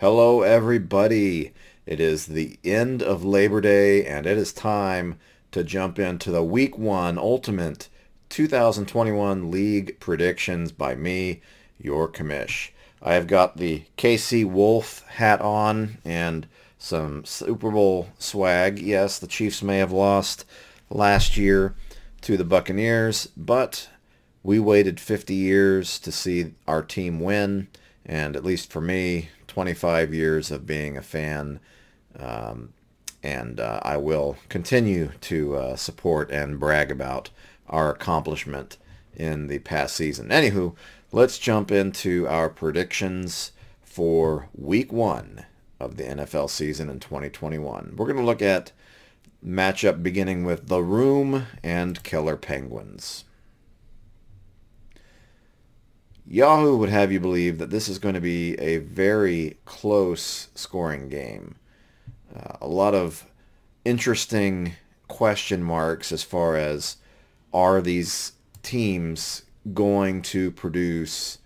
Hello, everybody. It is the end of Labor Day, and it is time to jump into the Week 1 Ultimate 2021 League predictions by me, your commish. I have got the KC Wolf hat on and some Super Bowl swag. Yes, the Chiefs may have lost last year to the Buccaneers, but we waited 50 years to see our team win, and at least for me, 25 years of being a fan, um, and I will continue to support and brag about our accomplishment in the past season. Anywho, let's jump into our predictions for Week 1 of the NFL season in 2021. We're going to look at matchup beginning with the Room and Killer Penguins. Yahoo would have you believe that this is going to be a very close scoring game. A lot of interesting question marks as far as, are these teams going to produce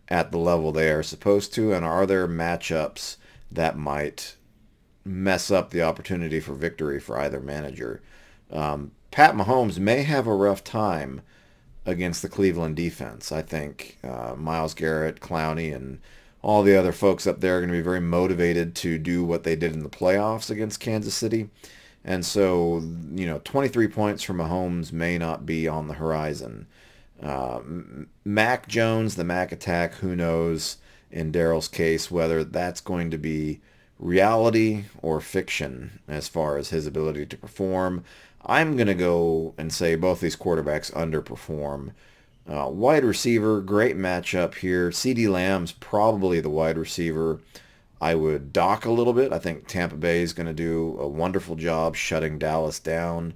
at the level they are supposed to, and are there matchups that might mess up the opportunity for victory for either manager? Pat Mahomes may have a rough time against the Cleveland defense. I think Myles Garrett, Clowney, and all the other folks up there are going to be very motivated to do what they did in the playoffs against Kansas City. And so, 23 points from Mahomes may not be on the horizon. Mac Jones, the Mac attack, who knows in Daryl's case whether that's going to be reality or fiction as far as his ability to perform. I'm going to go and say both these quarterbacks underperform. Wide receiver, great matchup here. CeeDee Lamb's probably the wide receiver I would dock a little bit. I think Tampa Bay is going to do a wonderful job shutting Dallas down,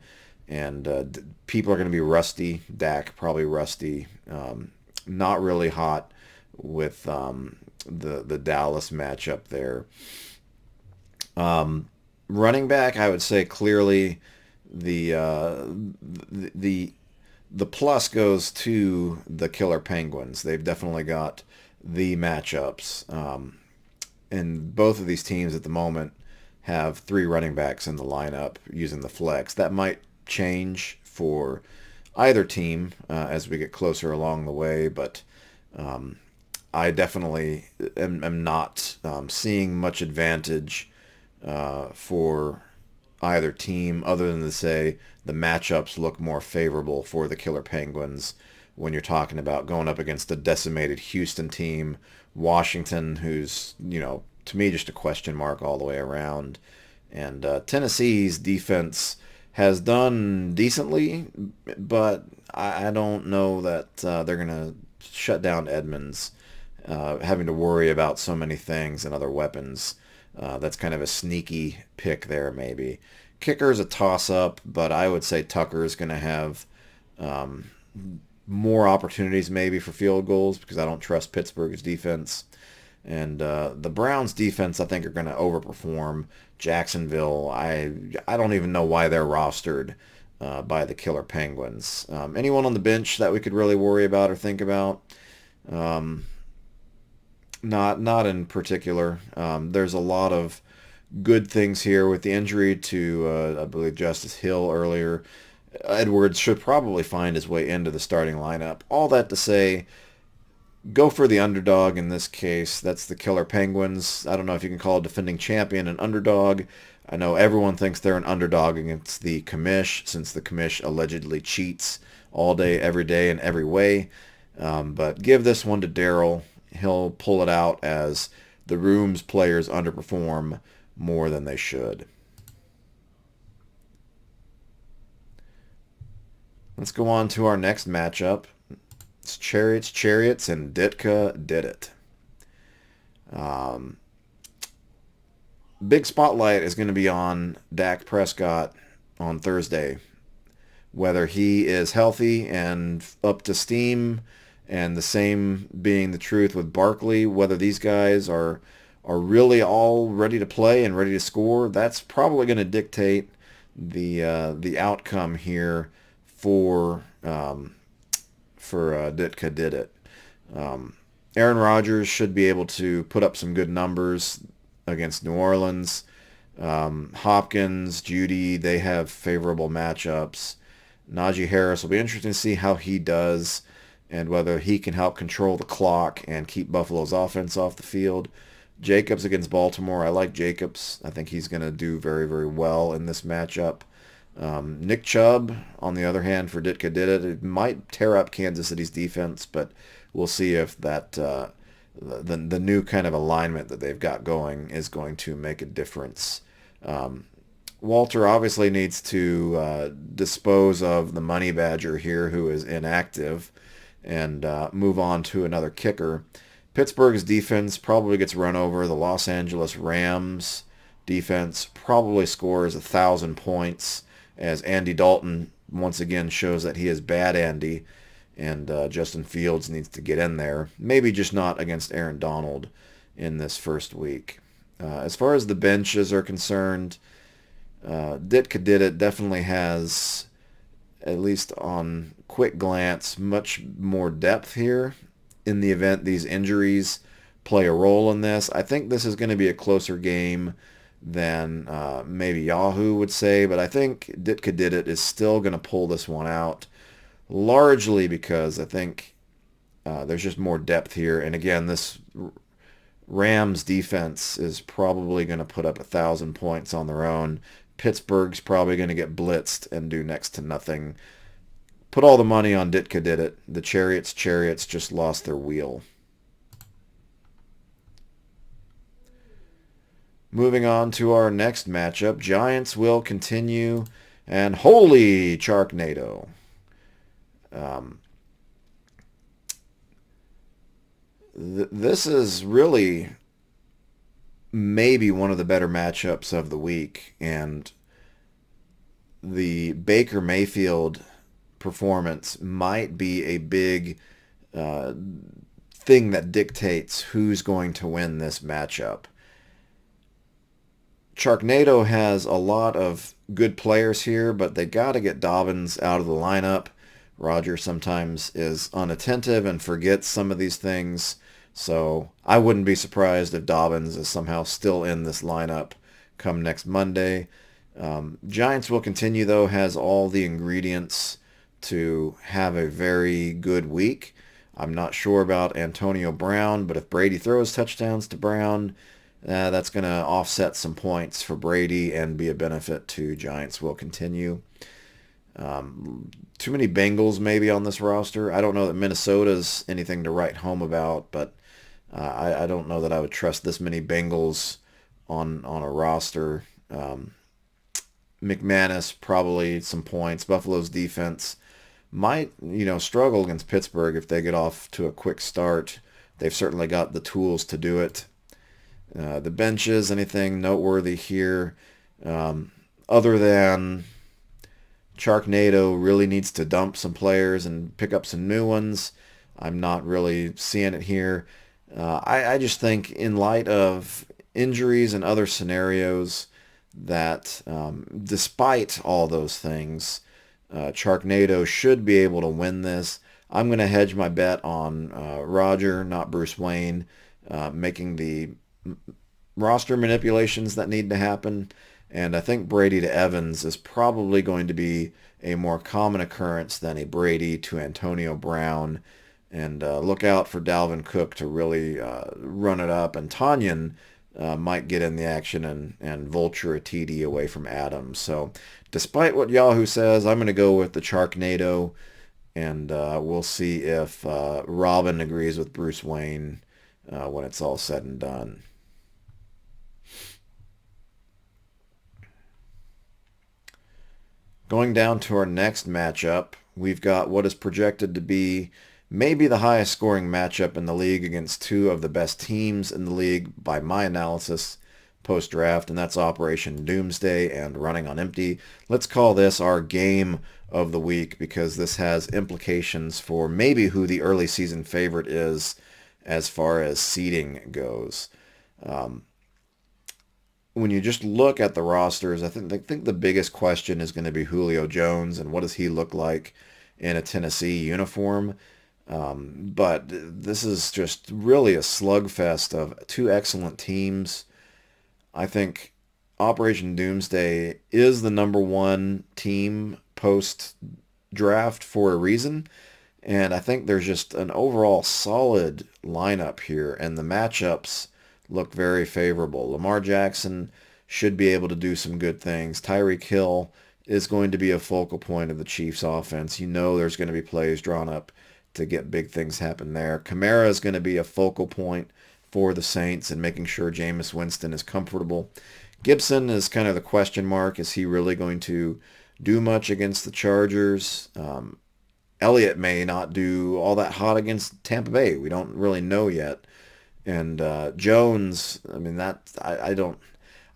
and people are going to be rusty. Dak probably rusty. Not really hot with the Dallas matchup there. Running back, I would say clearly the the plus goes to the Killer Penguins. They've definitely got the matchups. And both of these teams at the moment have three running backs in the lineup using the flex. That might change for either team as we get closer along the way, but I definitely am not seeing much advantage for either team, other than to say the matchups look more favorable for the Killer Penguins when you're talking about going up against a decimated Houston team, Washington, who's, to me just a question mark all the way around, and Tennessee's defense has done decently, but I don't know that they're going to shut down Edmonds, having to worry about so many things and other weapons. That's kind of a sneaky pick there, maybe. Kicker's a toss-up, but I would say Tucker's going to have more opportunities maybe for field goals because I don't trust Pittsburgh's defense. And the Browns' defense, I think, are going to overperform Jacksonville. I don't even know why they're rostered by the Killer Penguins. Anyone on the bench that we could really worry about or think about? Not in particular. There's a lot of good things here with the injury to, I believe, Justice Hill earlier. Edwards should probably find his way into the starting lineup. All that to say, go for the underdog in this case. That's the Killer Penguins. I don't know if you can call a defending champion an underdog. I know everyone thinks they're an underdog against the commish, since the commish allegedly cheats all day, every day, in every way. But give this one to Daryl. He'll pull it out as the Room's players underperform more than they should. Let's go on to our next matchup. It's Chariots, and Ditka did it. Big spotlight is going to be on Dak Prescott on Thursday. Whether he is healthy and up to steam, and the same being the truth with Barkley, whether these guys are really all ready to play and ready to score, that's probably going to dictate the outcome here for Ditka did it. Aaron Rodgers should be able to put up some good numbers. against New Orleans. Hopkins, Judy, they have favorable matchups. Najee Harris will be interesting to see how he does and whether he can help control the clock and keep Buffalo's offense off the field. Jacobs against Baltimore. I like Jacobs. I think he's going to do very, very well in this matchup. Nick Chubb, on the other hand, for Ditka did it. It might tear up Kansas City's defense, but we'll see if that the new kind of alignment that they've got going is going to make a difference. Walter obviously needs to dispose of the money badger here, who is inactive, and move on to another kicker. Pittsburgh's defense probably gets run over. The Los Angeles Rams defense probably scores 1,000 points as Andy Dalton once again shows that he is bad Andy, and Justin Fields needs to get in there. Maybe just not against Aaron Donald in this first week. As far as the benches are concerned, Ditka did it definitely has, at least on quick glance, much more depth here in the event these injuries play a role in this. I think this is going to be a closer game than maybe Yahoo would say, but I think Ditka did it is still going to pull this one out, largely because I think there's just more depth here. And again, this Rams defense is probably going to put up 1,000 points on their own. Pittsburgh's probably going to get blitzed and do next to nothing. Put all the money on Ditka did it. The Chariots just lost their wheel. Moving on to our next matchup, Giants will continue, and holy Charknado. This is really maybe one of the better matchups of the week, and the Baker Mayfield performance might be a big thing that dictates who's going to win this matchup. Charknado has a lot of good players here, but they got to get Dobbins out of the lineup. Roger sometimes is unattentive and forgets some of these things, so I wouldn't be surprised if Dobbins is somehow still in this lineup come next Monday. Giants will continue, though, has all the ingredients to have a very good week. I'm not sure about Antonio Brown, but if Brady throws touchdowns to Brown, that's going to offset some points for Brady and be a benefit to Giants will continue. Too many Bengals maybe on this roster. I don't know that Minnesota's anything to write home about, but I don't know that I would trust this many Bengals on a roster. McManus, probably some points. Buffalo's defense might, struggle against Pittsburgh if they get off to a quick start. They've certainly got the tools to do it. The benches, anything noteworthy here? Other than Charknado really needs to dump some players and pick up some new ones. I'm not really seeing it here. I just think in light of injuries and other scenarios that despite all those things, Charknado should be able to win this. I'm going to hedge my bet on Roger, not Bruce Wayne, making the roster manipulations that need to happen. And I think Brady to Evans is probably going to be a more common occurrence than a Brady to Antonio Brown. And look out for Dalvin Cook to really run it up. And Tanyan might get in the action and vulture a TD away from Adams. So despite what Yahoo says, I'm going to go with the Charknado. And we'll see if Robin agrees with Bruce Wayne when it's all said and done. Going down to our next matchup, we've got what is projected to be maybe the highest scoring matchup in the league against two of the best teams in the league by my analysis post-draft, and that's Operation Doomsday and Running on Empty. Let's call this our game of the week because this has implications for maybe who the early season favorite is as far as seeding goes. When you just look at the rosters, I think the biggest question is going to be Julio Jones and what does he look like in a Tennessee uniform. But this is just really a slugfest of two excellent teams. I think Operation Doomsday is the number one team post draft for a reason. And I think there's just an overall solid lineup here, and the matchups look very favorable. Lamar Jackson should be able to do some good things. Tyreek Hill is going to be a focal point of the Chiefs' offense. You know there's going to be plays drawn up to get big things happen there. Kamara is going to be a focal point for the Saints and making sure Jameis Winston is comfortable. Gibson is kind of the question mark. Is he really going to do much against the Chargers? Elliott may not do all that hot against Tampa Bay. We don't really know yet. And Jones, I mean, I don't,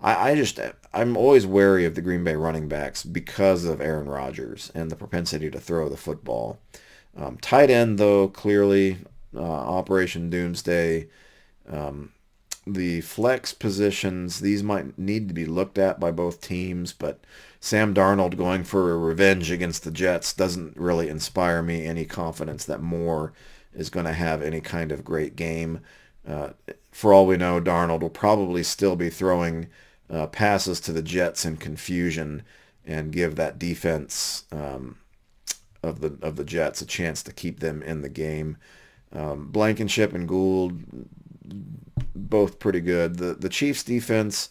I just, I'm always wary of the Green Bay running backs because of Aaron Rodgers and the propensity to throw the football. Tight end, though, clearly, Operation Doomsday. Um, the flex positions, these might need to be looked at by both teams, but Sam Darnold going for a revenge against the Jets doesn't really inspire me any confidence that Moore is going to have any kind of great game. Uh, for all we know, Darnold will probably still be throwing passes to the Jets in confusion and give that defense of the Jets a chance to keep them in the game. Blankenship and Gould, both pretty good. The Chiefs defense,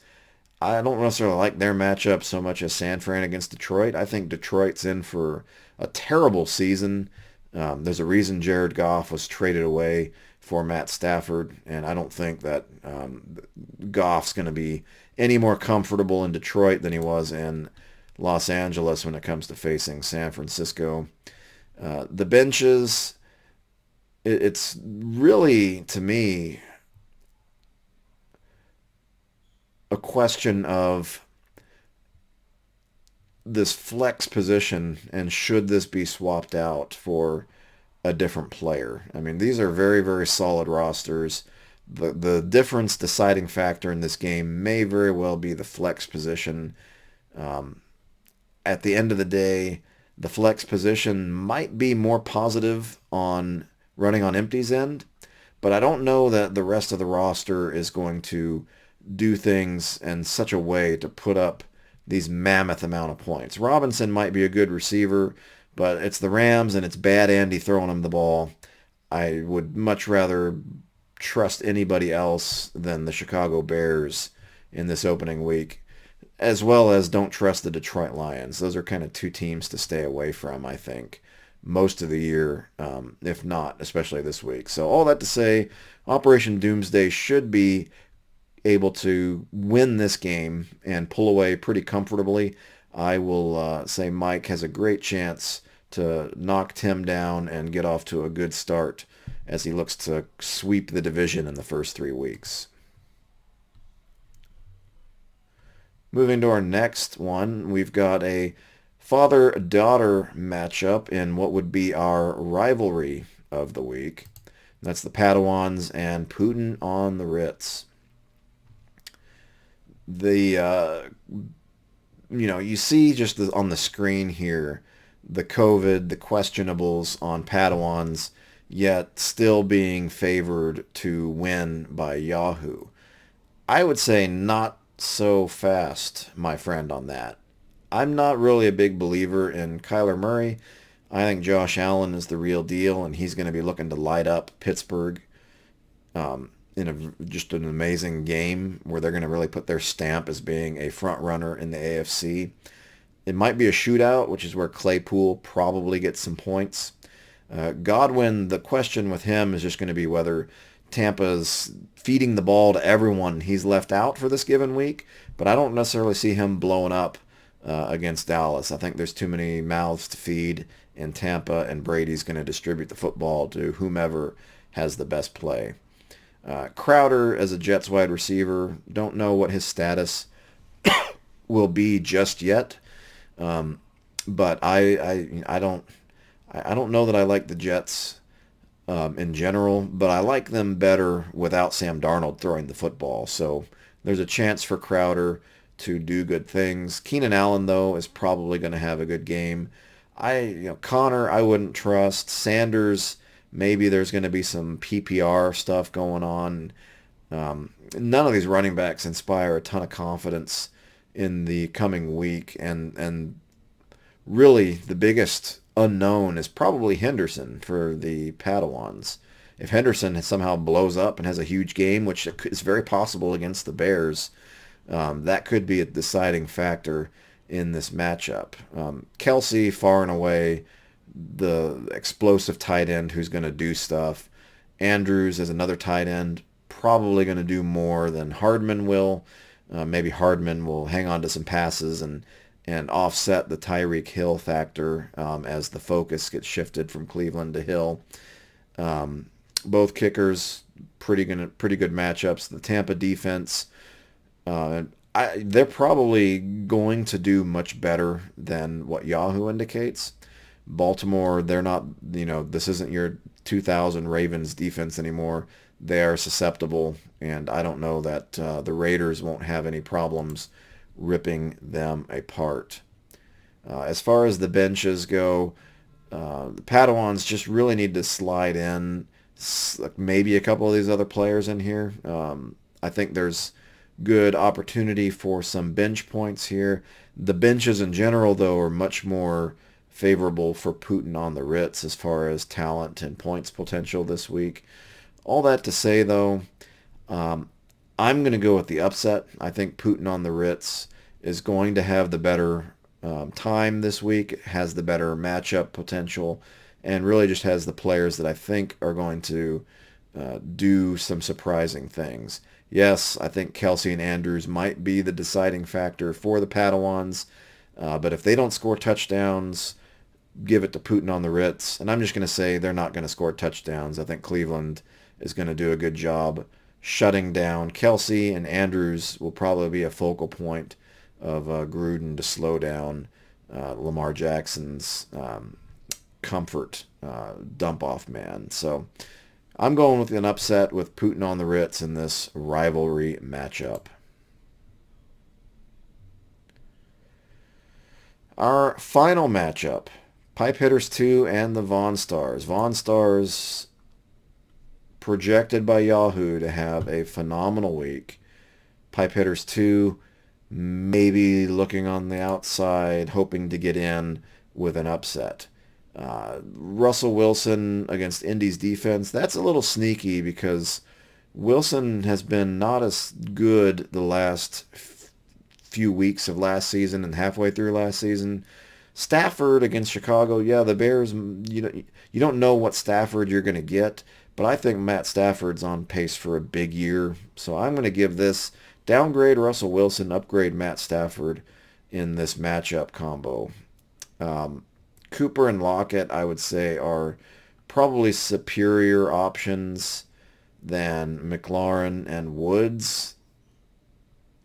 I don't necessarily like their matchup so much as San Fran against Detroit. I think Detroit's in for a terrible season. There's a reason Jared Goff was traded away for Matt Stafford, and I don't think that Goff's going to be any more comfortable in Detroit than he was in Los Angeles when it comes to facing San Francisco. The benches, it's really, to me, a question of this flex position and should this be swapped out for a different player. I mean, these are very, very solid rosters. The difference deciding factor in this game may very well be the flex position. Um, at the end of the day, the flex position might be more positive on running on empties end, but I don't know that the rest of the roster is going to do things in such a way to put up these mammoth amount of points. Robinson might be a good receiver, but it's the Rams and it's bad Andy throwing him the ball. I would much rather trust anybody else than the Chicago Bears in this opening week, as well as don't trust the Detroit Lions. Those are kind of two teams to stay away from, I think, most of the year, if not, especially this week. So all that to say, Operation Doomsday should be able to win this game and pull away pretty comfortably. I will say Mike has a great chance to knock Tim down and get off to a good start as he looks to sweep the division in the first 3 weeks. Moving to our next one, we've got a father-daughter matchup in what would be our rivalry of the week. That's the Padawans and Putin on the Ritz. You see just on the screen here, the COVID, the questionables on Padawans, yet still being favored to win by Yahoo. I would say not so fast, my friend, on that. I'm not really a big believer in Kyler Murray. I think Josh Allen is the real deal, and he's going to be looking to light up Pittsburgh in just an amazing game where they're going to really put their stamp as being a front runner in the AFC. It might be a shootout, which is where Claypool probably gets some points. Godwin, the question with him is just going to be whether Tampa's feeding the ball to everyone he's left out for this given week, but I don't necessarily see him blowing up against Dallas. I think there's too many mouths to feed in Tampa, and Brady's going to distribute the football to whomever has the best play. Crowder as a Jets wide receiver, don't know what his status will be just yet, but I don't know that I like the Jets in general, but I like them better without Sam Darnold throwing the football. So there's a chance for Crowder to do good things. Keenan Allen, though, is probably going to have a good game. Connor, I wouldn't trust. Sanders, maybe there's going to be some PPR stuff going on. None of these running backs inspire a ton of confidence in the coming week, and really the biggest unknown is probably Henderson for the Padawans. If Henderson somehow blows up and has a huge game, which is very possible against the Bears, that could be a deciding factor in this matchup. Kelsey, far and away, the explosive tight end who's going to do stuff. Andrews is another tight end, probably going to do more than Hardman will. Maybe Hardman will hang on to some passes and offset the Tyreek Hill factor as the focus gets shifted from Cleveland to Hill. Both kickers, pretty good matchups. The Tampa defense, they're probably going to do much better than what Yahoo indicates. Baltimore, they're not, this isn't your 2000 Ravens defense anymore. They are susceptible, and I don't know that the Raiders won't have any problems ripping them apart. As far as the benches go, the Padawans just really need to slide in maybe a couple of these other players in here. I think there's good opportunity for some bench points here. The benches in general, though, are much more favorable for Putin on the Ritz as far as talent and points potential this week. All that to say, though, I'm going to go with the upset. I think Putin on the Ritz is going to have the better time this week, has the better matchup potential, and really just has the players that I think are going to do some surprising things. Yes, I think Kelsey and Andrews might be the deciding factor for the Padawans, but if they don't score touchdowns, give it to Putin on the Ritz. And I'm just going to say they're not going to score touchdowns. I think Cleveland is going to do a good job shutting down Kelsey, and Andrews will probably be a focal point of Gruden to slow down Lamar Jackson's comfort dump-off man. So I'm going with an upset with Putin on the Ritz in this rivalry matchup. Our final matchup, Pipe Hitters 2 and the Vaughn Stars. Vaughn Stars projected by Yahoo to have a phenomenal week. Pipe Hitters 2 maybe looking on the outside, hoping to get in with an upset. Russell Wilson against Indy's defense, that's a little sneaky because Wilson has been not as good the last few weeks of last season and halfway through last season. Stafford against Chicago, yeah, the Bears, you don't know what Stafford you're going to get, but I think Matt Stafford's on pace for a big year. So I'm going to give this downgrade Russell Wilson, upgrade Matt Stafford in this matchup combo. Cooper and Lockett, I would say, are probably superior options than McLaurin and Woods.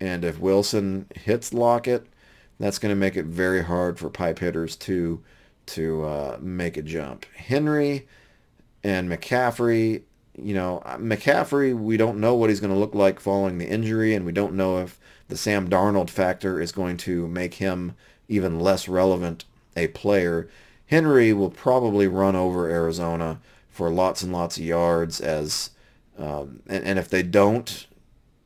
And if Wilson hits Lockett, that's going to make it very hard for Pipe Hitters to make a jump. Henry and McCaffrey, McCaffrey, we don't know what he's going to look like following the injury, and we don't know if the Sam Darnold factor is going to make him even less relevant a player. Henry will probably run over Arizona for lots and lots of yards and if they don't,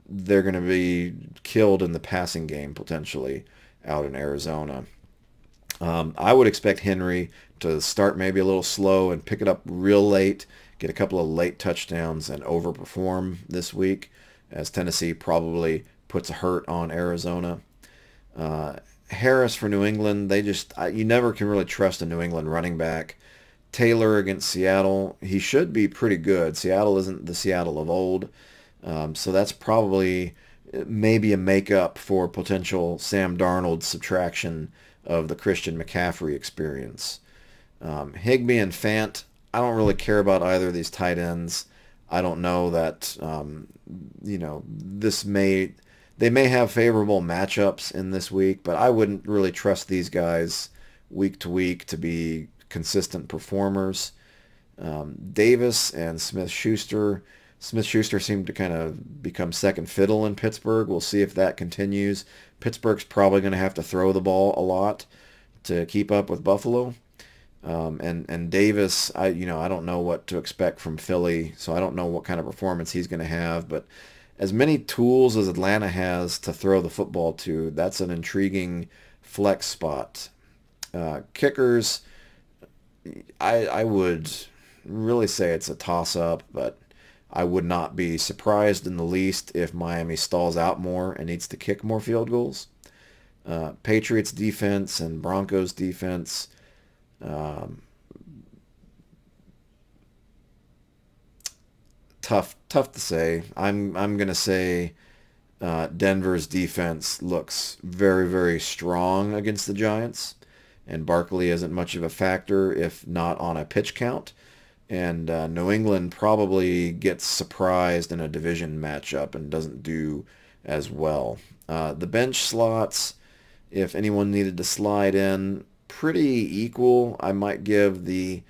they're going to be killed in the passing game potentially out in Arizona. I would expect Henry to start maybe a little slow and pick it up real late, get a couple of late touchdowns, and overperform this week as Tennessee probably puts a hurt on Arizona. Harris for New England, you never can really trust a New England running back. Taylor against Seattle, he should be pretty good. Seattle isn't the Seattle of old, so that's probably maybe a makeup for potential Sam Darnold subtraction of the Christian McCaffrey experience. Higbee and Fant, I don't really care about either of these tight ends. I don't know that, they may have favorable matchups in this week, but I wouldn't really trust these guys week to week to be consistent performers. Davis and Smith-Schuster. Smith-Schuster seemed to kind of become second fiddle in Pittsburgh. We'll see if that continues. Pittsburgh's probably going to have to throw the ball a lot to keep up with Buffalo. And Davis, I don't know what to expect from Philly, so I don't know what kind of performance he's going to have. But as many tools as Atlanta has to throw the football to, that's an intriguing flex spot. Kickers, I would really say it's a toss-up, but I would not be surprised in the least if Miami stalls out more and needs to kick more field goals. Patriots defense and Broncos defense. Um, tough to say. I'm gonna say Denver's defense looks very, very strong against the Giants, and Barkley isn't much of a factor if not on a pitch count. And New England probably gets surprised in a division matchup and doesn't do as well. The bench slots, if anyone needed to slide in, pretty equal. I might give the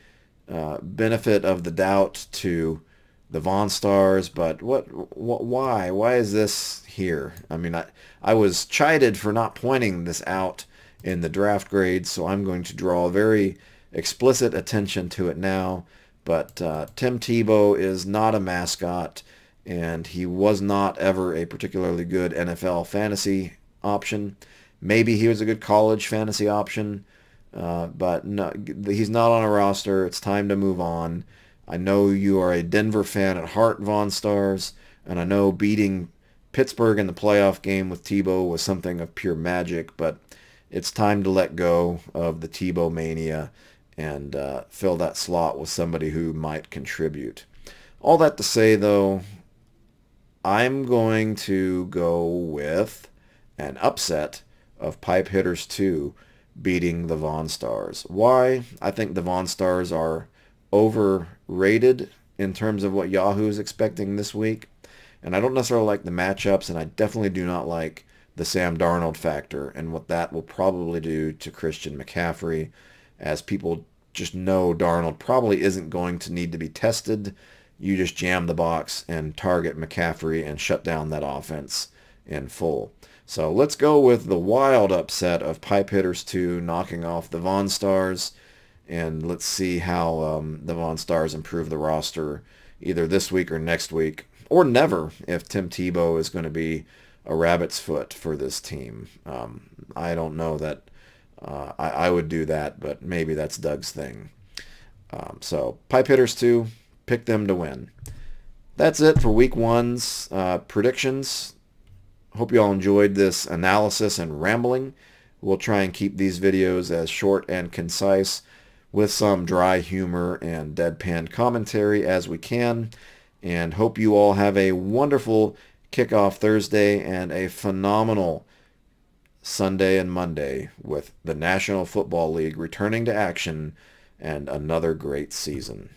benefit of the doubt to the Von Stars, but why is this here? I mean, I was chided for not pointing this out in the draft grades, so I'm going to draw very explicit attention to it now. But Tim Tebow is not a mascot, and he was not ever a particularly good NFL fantasy option. Maybe he was a good college fantasy option, but no, he's not on a roster. It's time to move on. I know you are a Denver fan at heart, Von Stars, and I know beating Pittsburgh in the playoff game with Tebow was something of pure magic, but it's time to let go of the Tebow mania and fill that slot with somebody who might contribute. All that to say, though, I'm going to go with an upset of Pipe Hitters 2 beating the Von Stars. Why? I think the Von Stars are overrated in terms of what Yahoo is expecting this week. And I don't necessarily like the matchups, and I definitely do not like the Sam Darnold factor and what that will probably do to Christian McCaffrey, as people just know Darnold probably isn't going to need to be tested. You just jam the box and target McCaffrey and shut down that offense in full. So let's go with the wild upset of Pipe Hitters 2 knocking off the Von Stars, and let's see how the Von Stars improve the roster either this week or next week, or never if Tim Tebow is going to be a rabbit's foot for this team. I don't know that I would do that, but maybe that's Doug's thing. So Pipe Hitters 2, pick them to win. That's it for week one's predictions. Hope you all enjoyed this analysis and rambling. We'll try and keep these videos as short and concise with some dry humor and deadpan commentary as we can. And hope you all have a wonderful kickoff Thursday and a phenomenal Sunday and Monday with the National Football League returning to action and another great season.